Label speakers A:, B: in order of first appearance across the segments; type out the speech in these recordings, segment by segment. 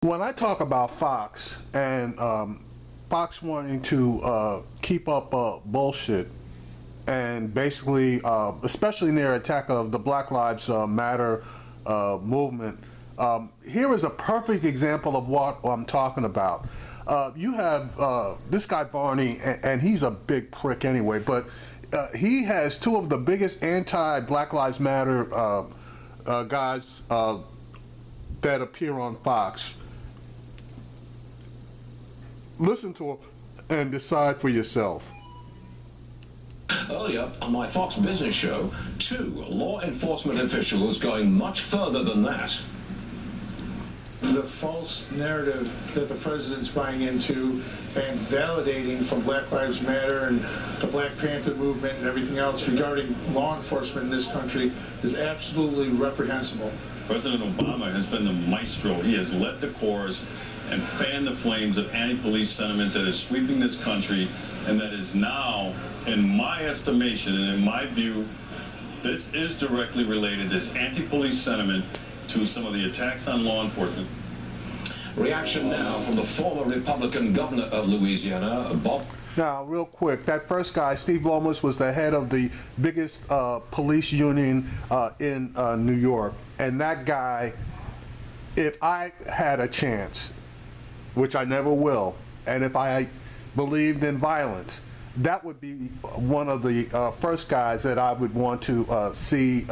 A: when I talk about Fox and Fox wanting to keep up bullshit and basically, especially in their attack of the Black Lives Matter movement, here is a perfect example of what I'm talking about. You have this guy Varney, and he's a big prick anyway, but he has two of the biggest anti-Black Lives Matter guys that appear on Fox. Listen to him and decide for yourself.
B: Earlier on my Fox Business show, two law enforcement officials going much further than that.
C: The false narrative that the president's buying into and validating from Black Lives Matter and the Black Panther movement and everything else regarding law enforcement in this country is absolutely reprehensible.
D: President Obama has been the maestro. He has led the cause and fanned the flames of anti-police sentiment that is sweeping this country, and that is now, in my estimation and in my view, this is directly related, this anti-police sentiment, to some of the attacks on law enforcement.
B: Reaction now from the former Republican governor of Louisiana, Bob.
A: Now, real quick, that first guy, Steve Loomis, was the head of the biggest police union in New York. And that guy, if I had a chance, which I never will, and if I believed in violence, that would be one of the first guys that I would want to see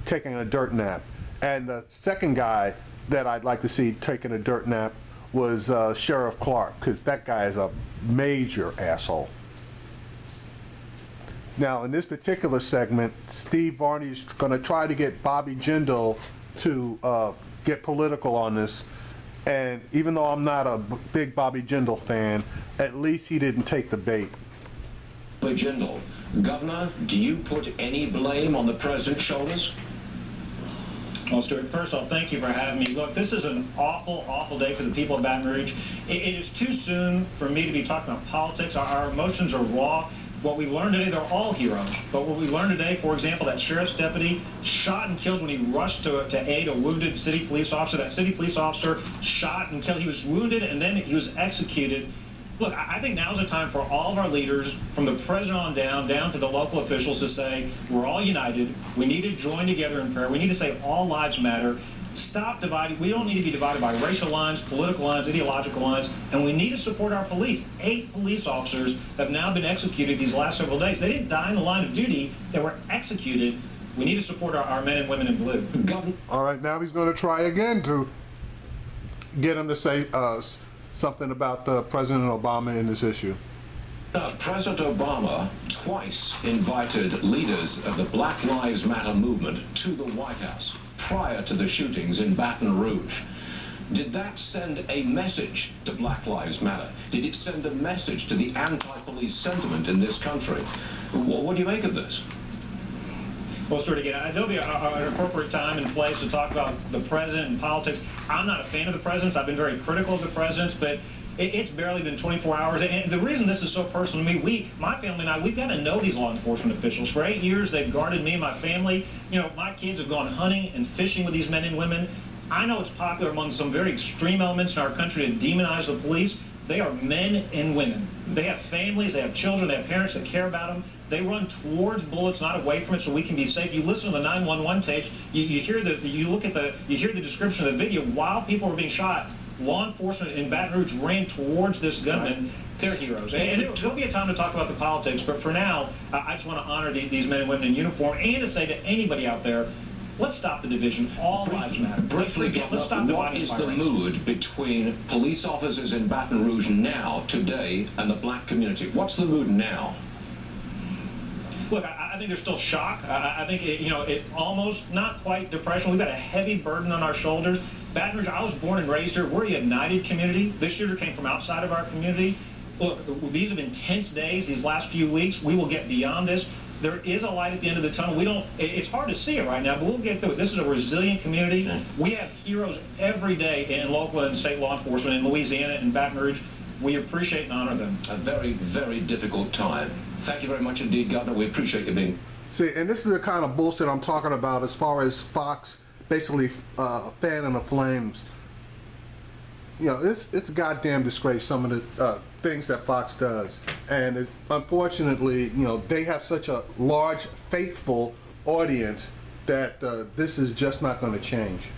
A: taking a dirt nap. And the second guy that I'd like to see taking a dirt nap was Sheriff Clarke, because that guy is a major asshole. Now, in this particular segment, Steve Varney is going to try to get Bobby Jindal to get political on this. And even though I'm not a big Bobby Jindal fan, at least he didn't take the bait.
B: Bobby Jindal, Governor, do you put any blame on the president's shoulders?
E: Well, Stuart, first off, thank you for having me. Look, this is an awful, awful day for the people of Baton Rouge. It is too soon for me to be talking about politics. Our emotions are raw. What we learned today, they're all heroes. But what we learned today, for example, that sheriff's deputy shot and killed when he rushed to aid a wounded city police officer. That city police officer shot and killed. He was wounded and then he was executed. Look, I think now's the time for all of our leaders, from the president on down to the local officials, to say we're all united. We need to join together in prayer. We need to say all lives matter. Stop dividing. We don't need to be divided by racial lines, political lines, ideological lines, and we need to support our police. 8 police officers have now been executed these last several days. They didn't die in the line of duty. They were executed. We need to support our men and women in blue.
A: All right, now he's going to try again to get him to say something about President Obama in this issue.
B: President Obama twice invited leaders of the Black Lives Matter movement to the White House prior to the shootings in Baton Rouge. Did that send a message to Black Lives Matter? Did it send a message to the anti-police sentiment in this country? What do you make of this?
E: Well, Stuart, again, there'll be an appropriate time and place to talk about the president and politics. I'm not a fan of the president's. I've been very critical of the president's, but it's barely been 24 hours. And the reason this is so personal to me, my family and I, we've got to know these law enforcement officials. For 8 years, they've guarded me and my family. You know, my kids have gone hunting and fishing with these men and women. I know it's popular among some very extreme elements in our country to demonize the police. They are men and women. They have families, they have children, they have parents that care about them. They run towards bullets, not away from it, so we can be safe. You listen to the 911 tapes, you hear you hear the description of the video. While people were being shot, law enforcement in Baton Rouge ran towards this gunman. Right. They're heroes. And there'll be a time to talk about the politics, but for now, I just want to honor these men and women in uniform, and to say to anybody out there, let's stop the division. All lives matter.
B: Briefly,
E: let's stop
B: what is the mood between police officers in Baton Rouge now, today, and the black community? What's the mood now?
E: Look, I think there's still shock. I think, it almost, not quite depression. We've got a heavy burden on our shoulders. Baton Rouge, I was born and raised here. We're a united community. This shooter came from outside of our community. Look, these have been tense days, these last few weeks. We will get beyond this. There is a light at the end of the tunnel. It's hard to see it right now, but we'll get through it. This is a resilient community. We have heroes every day in local and state law enforcement in Louisiana and Baton Rouge. We appreciate and honor them.
B: A very, very difficult time. Thank you very much indeed, Governor. We appreciate you being.
A: See, and this is the kind of bullshit I'm talking about as far as Fox basically fanning the flames. you know, it's a goddamn disgrace, some of the things that Fox does. And unfortunately, you know, they have such a large, faithful audience that this is just not going to change.